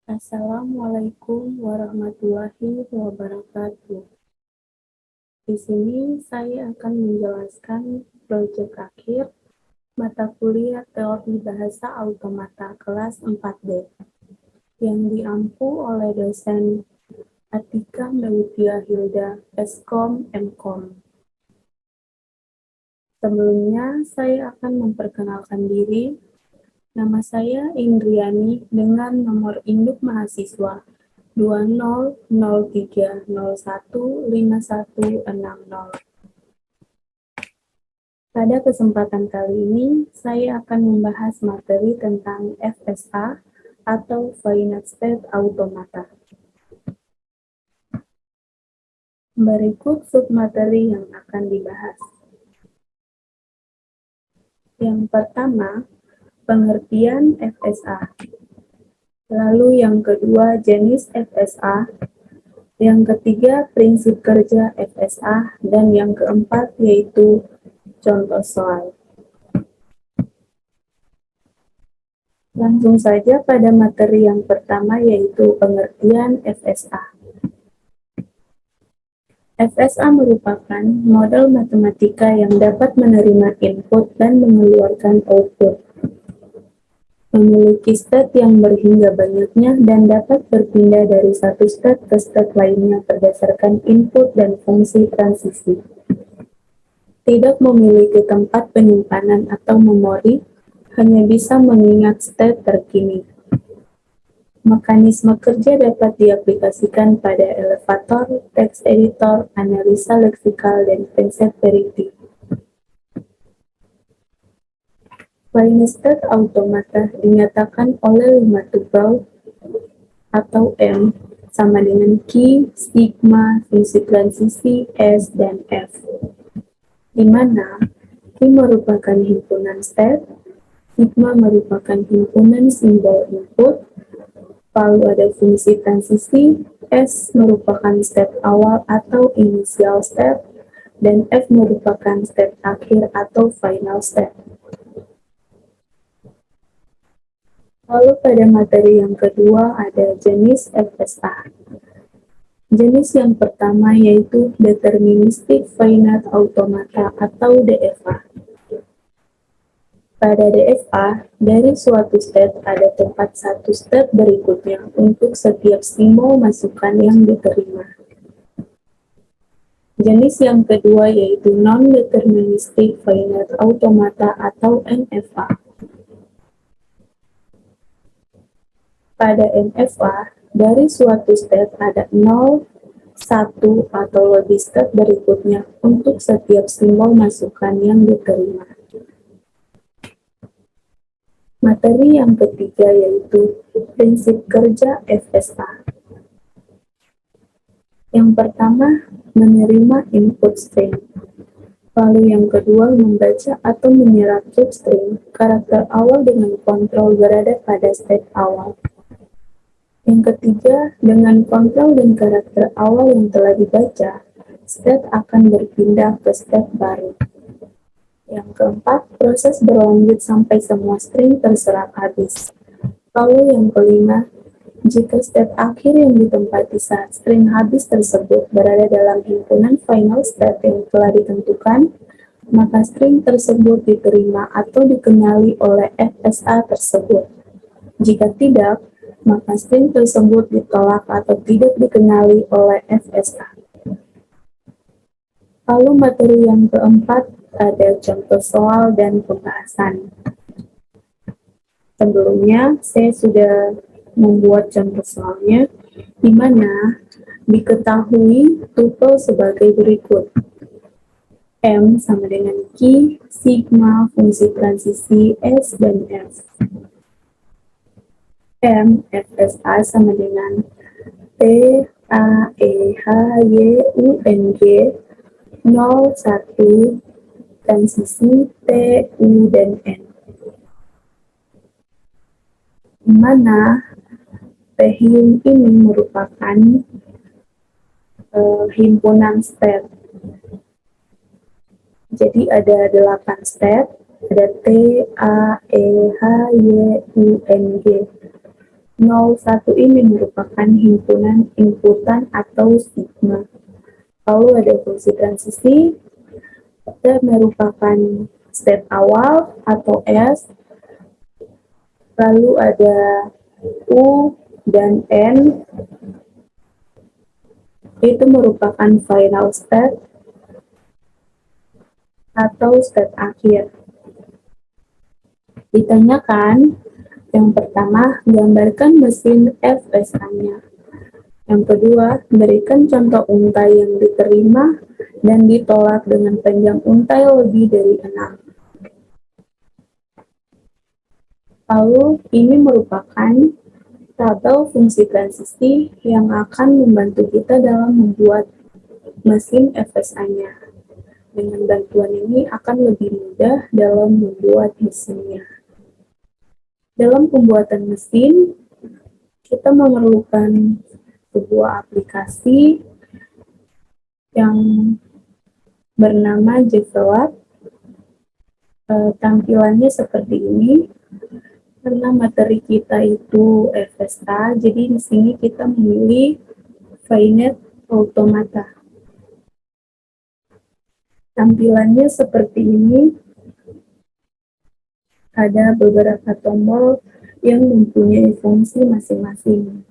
Assalamualaikum warahmatullahi wabarakatuh. Di sini saya akan menjelaskan proyek akhir mata kuliah Teori Bahasa Automata kelas 4D yang diampu oleh dosen Atika Meutia Hilda, Eskom Mkom. Sebelumnya, saya akan memperkenalkan diri. Nama saya Indriani dengan nomor induk mahasiswa 2003015160. Pada kesempatan kali ini, saya akan membahas materi tentang FSA atau Finite State Automata. Berikut submateri yang akan dibahas. Yang pertama, pengertian FSA. Lalu yang kedua, jenis FSA. Yang ketiga, prinsip kerja FSA. Dan yang keempat, yaitu contoh soal. Langsung saja pada materi yang pertama, yaitu pengertian FSA. FSA merupakan model matematika yang dapat menerima input dan mengeluarkan output. Memiliki state yang berhingga banyaknya dan dapat berpindah dari satu state ke state lainnya berdasarkan input dan fungsi transisi. Tidak memiliki tempat penyimpanan atau memori, hanya bisa mengingat state terkini. Mekanisme kerja dapat diaplikasikan pada elevator, text editor, analisa leksikal, dan konsep prediktif. Finite State Automata dinyatakan oleh 5 tuple atau M sama dengan Q, sigma, fungsi transisi, S, dan F, di mana Q merupakan himpunan state, sigma merupakan himpunan simbol input, lalu ada fungsi transisi, S merupakan step awal atau initial step, dan F merupakan step akhir atau final step. Lalu pada materi yang kedua ada jenis FSA. Jenis yang pertama yaitu Deterministic Finite Automata atau DFA. Pada DFA, dari suatu state ada tempat satu state berikutnya untuk setiap simbol masukan yang diterima. Jenis yang kedua yaitu Non-Deterministic Finite Automata atau NFA. Pada NFA, dari suatu state ada 0, 1, atau lebih state berikutnya untuk setiap simbol masukan yang diterima. Materi yang ketiga yaitu prinsip kerja FSA. Yang pertama, menerima input string. Lalu yang kedua, membaca atau menyerap substring. Karakter awal dengan kontrol berada pada state awal. Yang ketiga, dengan kontrol dan karakter awal yang telah dibaca, state akan berpindah ke state baru. Yang keempat, proses berlanjut sampai semua string terserap habis. Lalu yang kelima, jika state akhir yang ditempati saat string habis tersebut berada dalam himpunan final state yang telah ditentukan, maka string tersebut diterima atau dikenali oleh FSA tersebut. Jika tidak, maka string tersebut ditolak atau tidak dikenali oleh FSA. Lalu materi yang keempat ada contoh soal dan pembahasan. Sebelumnya, saya sudah membuat contoh soalnya, di mana diketahui tuple sebagai berikut. M sama dengan Q, sigma, fungsi transisi, S, dan F. M, FSA sama dengan T, A, E, H, Y, U, N, G, 0, 1, transisi T, U, dan N. Di mana T-him ini merupakan himpunan state. Jadi ada 8 state, ada T, A, E, H, Y, U, N, G. 01 ini merupakan himpunan inputan atau sigma. Lalu ada fungsi transisi, T merupakan step awal atau S, lalu ada U dan N, itu merupakan final step atau step akhir. Ditanyakan, yang pertama, gambarkan mesin FSA-nya. Yang kedua, berikan contoh untai yang diterima dan ditolak dengan panjang untai lebih dari 6. Lalu, ini merupakan tabel fungsi transisi yang akan membantu kita dalam membuat mesin FSA-nya. Dengan bantuan ini akan lebih mudah dalam membuat mesinnya. Dalam pembuatan mesin, kita memerlukan sebuah aplikasi yang bernama Jevlab. Tampilannya seperti ini. Karena materi kita itu FSA, jadi di sini kita memilih Finet Automata. Tampilannya seperti ini. Ada beberapa tombol yang mempunyai fungsi masing-masing.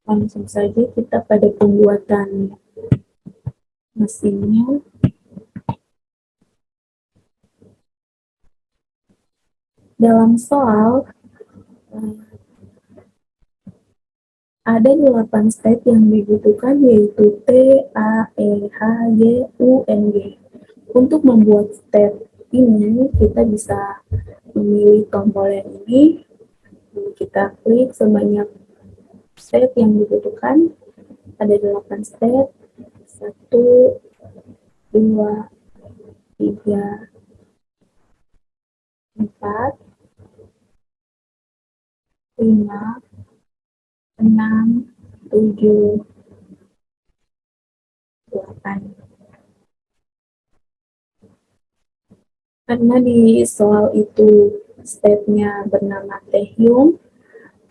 Langsung saja kita pada pembuatan mesinnya. Dalam soal, ada 8 step yang dibutuhkan, yaitu T, A, E, H, G, U, N, G. Untuk membuat step ini, kita bisa memilih tombol yang ini. Kita klik sebanyak step yang dibutuhkan. Ada 8 step. 1, 2, 3, 4, 5, 6, 7, 8. Karena di soal itu stepnya bernama Taehyung,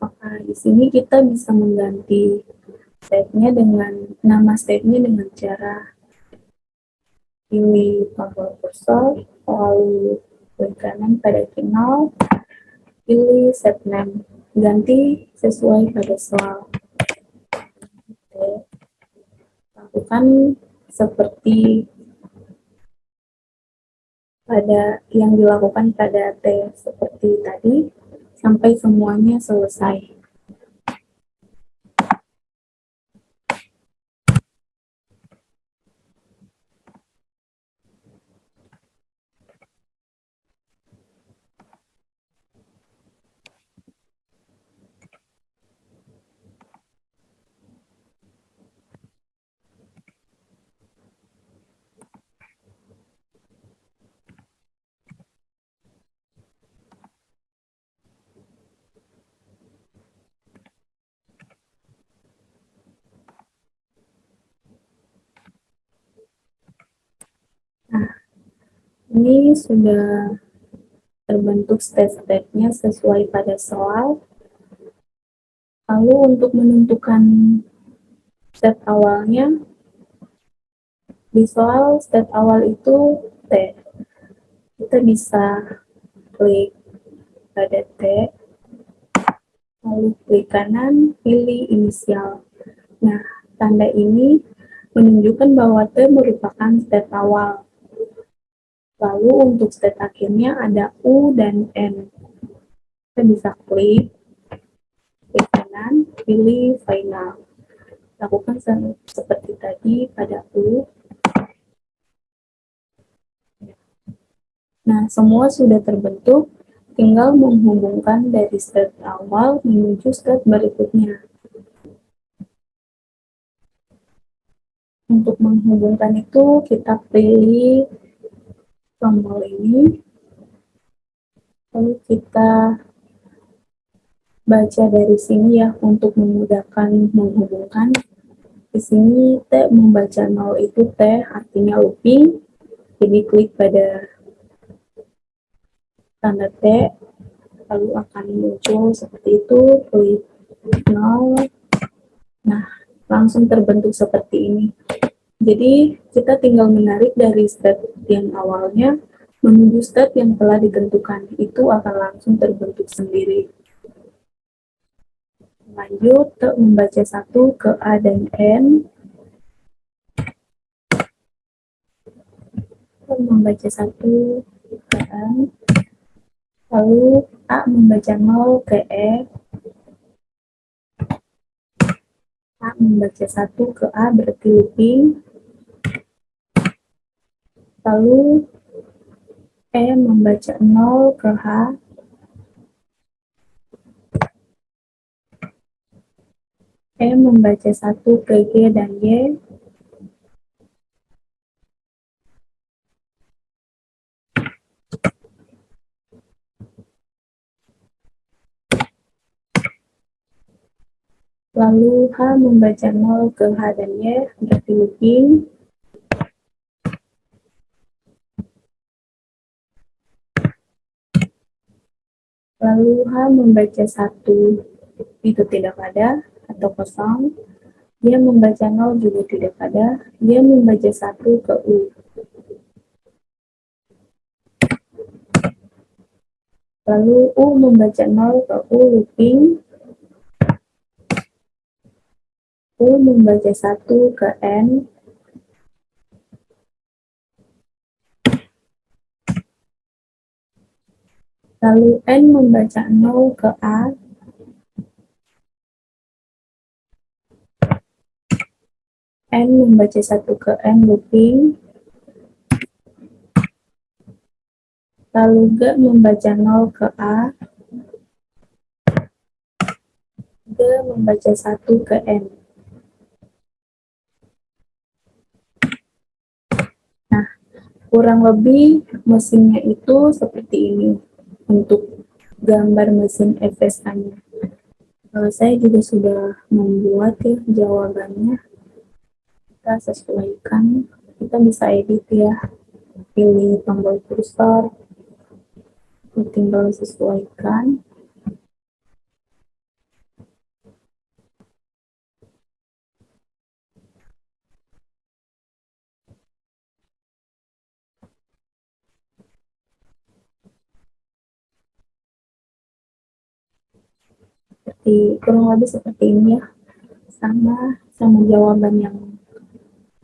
maka di sini kita bisa mengganti stepnya dengan nama stepnya dengan cara pilih tombol kursor, lalu klik kanan pada final, pilih set name, ganti sesuai pada soal. Oke. Lakukan seperti pada yang dilakukan pada T seperti tadi sampai semuanya selesai. Nah, ini sudah terbentuk step-stepnya sesuai pada soal. Lalu untuk menentukan step awalnya, di soal step awal itu T. Kita bisa klik pada T, lalu klik kanan, pilih inisial. Nah, tanda ini menunjukkan bahwa T merupakan step awal. Lalu untuk step akhirnya ada U dan N. Kita bisa klik kanan, pilih final. Lakukan seperti tadi pada U. Nah, semua sudah terbentuk, tinggal menghubungkan dari step awal menuju step berikutnya. Untuk menghubungkan itu, kita pilih tombol ini, lalu kita baca dari sini ya untuk memudahkan menghubungkan. Di sini T membaca 0 itu T artinya looping, jadi klik pada tanda T, lalu akan muncul seperti itu, klik 0. Nah, langsung terbentuk seperti ini. Jadi, kita tinggal menarik dari step yang awalnya menuju step yang telah ditentukan. Itu akan langsung terbentuk sendiri. Lanjut, membaca 1 ke A dan N. Membaca 1 ke N. Lalu, A membaca 0 ke E. A membaca 1 ke A berarti looping. Lalu E membaca 0 ke H. E membaca 1 ke G dan Y. Lalu H membaca 0 ke H dan Y berarti looping. Lalu H membaca 1 itu tidak ada atau kosong. Dia membaca 0 juga tidak ada. Dia membaca 1 ke U. Lalu U membaca 0 ke U looping. U membaca 1 ke N. Lalu N membaca 0 ke A. N membaca 1 ke N looping. Lalu G membaca 0 ke A. G membaca 1 ke N. Nah, kurang lebih mesinnya itu seperti ini untuk gambar mesin FSA-nya. Saya juga sudah membuat ya jawabannya. Kita sesuaikan, kita bisa edit ya, pilih tombol kursor, tinggal sesuaikan. Kurang lebih seperti ini ya, sama jawaban yang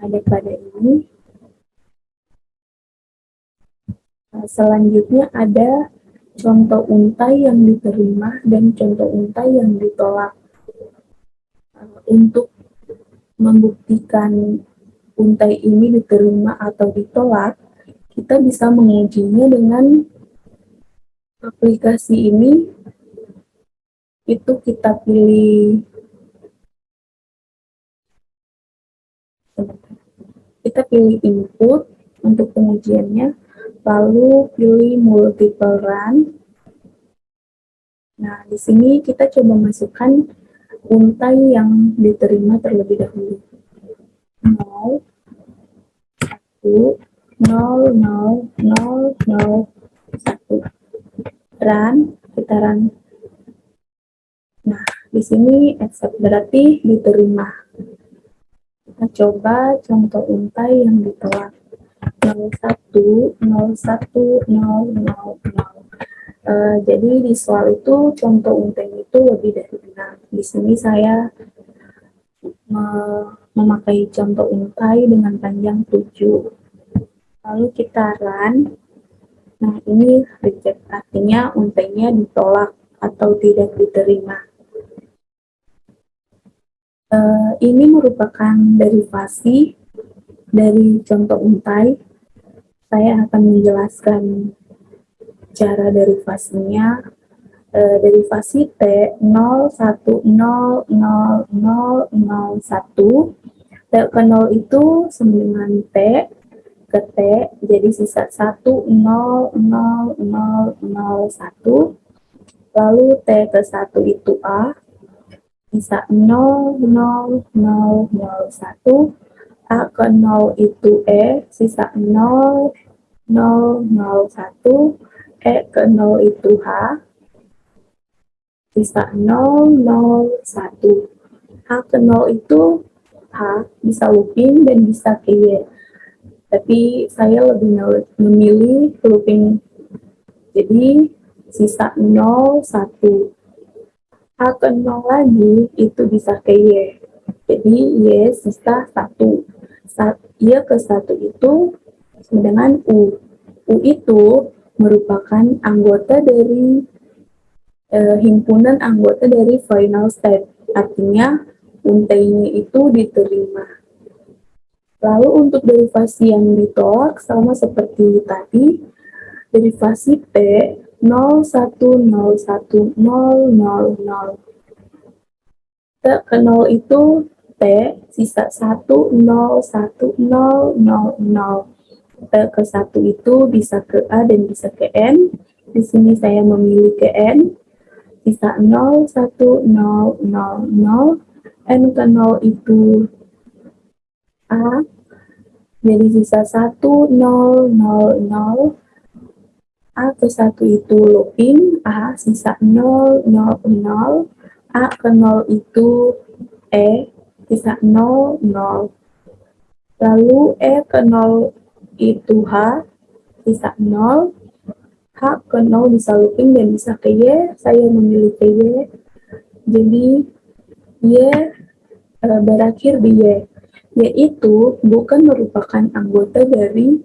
ada pada ini. Selanjutnya ada contoh untai yang diterima dan contoh untai yang ditolak. Untuk membuktikan untai ini diterima atau ditolak, kita bisa mengujinya dengan aplikasi ini. Itu kita pilih, input untuk pengujiannya, lalu pilih multiple run. Nah, di sini kita coba masukkan untai yang diterima terlebih dahulu. 0, 1, 0, 0, 0, 0, 1. Run, kita run. Nah, di sini accept berarti diterima. Kita coba contoh untai yang ditolak. 01, 01, 0, 0, 0. Jadi di soal itu contoh untainya itu lebih dari 6. Di sini saya memakai contoh untai dengan panjang 7. Lalu kita run. Nah, ini reject, artinya untainya ditolak atau tidak diterima. Ini merupakan derivasi dari contoh untai. Saya akan menjelaskan cara derivasinya. Derivasi T 0, 1, 0, 0, 0, 0, 1. T ke 0 itu sama dengan T ke T, jadi sisa 1, 0, 0, 0, 0, 1. Lalu T ke 1 itu A, sisa 0, 0, 0, 0, 1. A ke 0 itu E, sisa 0, 0, 0, 1. E ke 0 itu H, sisa 0, 0, 1. H ke 0 itu H bisa looping dan bisa ke Y. Tapi saya lebih memilih looping. Jadi sisa 0, 1. H ke 0 lagi itu bisa ke Y. Jadi Y sisa 1. Y ke 1 itu sama dengan U. U itu merupakan anggota dari himpunan anggota dari final state. Artinya untainya itu diterima. Lalu untuk derivasi yang ditolak sama seperti tadi, derivasi T 0, 1, 0, 1, 0, 0, 0. T ke 0 itu T, sisa 1, 0, 1, 0, 0, 0. T ke 1 itu bisa ke A dan bisa ke N. Di sini saya memilih ke N. Sisa 0, 1, 0, 0, 0. N ke 0 itu A. Jadi sisa 1, 0, 0, 0. A ke 1 itu looping, A sisa 0, 0, 0. A ke 0 itu E, sisa 0, 0. Lalu E ke 0 itu H, sisa 0. H ke 0 bisa looping dan bisa ke Y, saya memilih ke Y. Jadi Y berakhir di Y. Y itu bukan merupakan anggota dari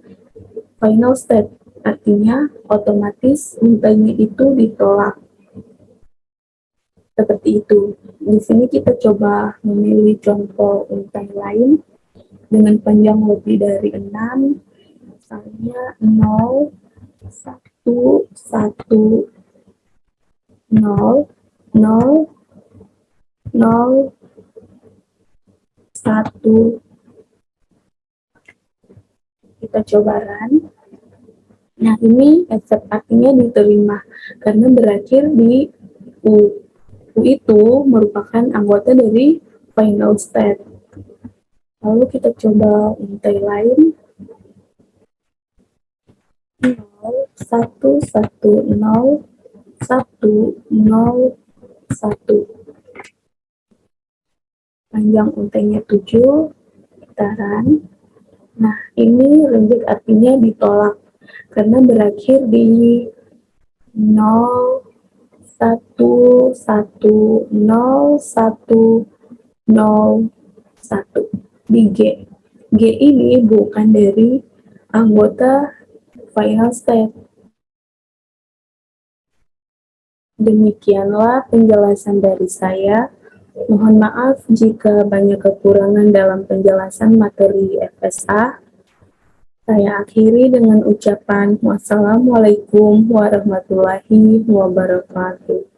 final state, artinya otomatis untainya itu ditolak. Seperti itu. Di sini kita coba memilih contoh untai lain dengan panjang lebih dari 6, misalnya 0, 1, 1, 0, 0, 0, 1. Kita coba run. Nah, ini accept artinya diterima karena berakhir di U. U itu merupakan anggota dari final state. Lalu kita coba untai lain. 0, 1, 1, 0, 1, 0, 1. Panjang untainya 7, putaran. Nah, ini reject artinya ditolak karena berakhir di 0, 1, 1, 0, 1, 0, 1 di G. G ini bukan dari anggota final state. Demikianlah penjelasan dari saya. Mohon maaf jika banyak kekurangan dalam penjelasan materi FSA. Saya akhiri dengan ucapan wassalamualaikum warahmatullahi wabarakatuh.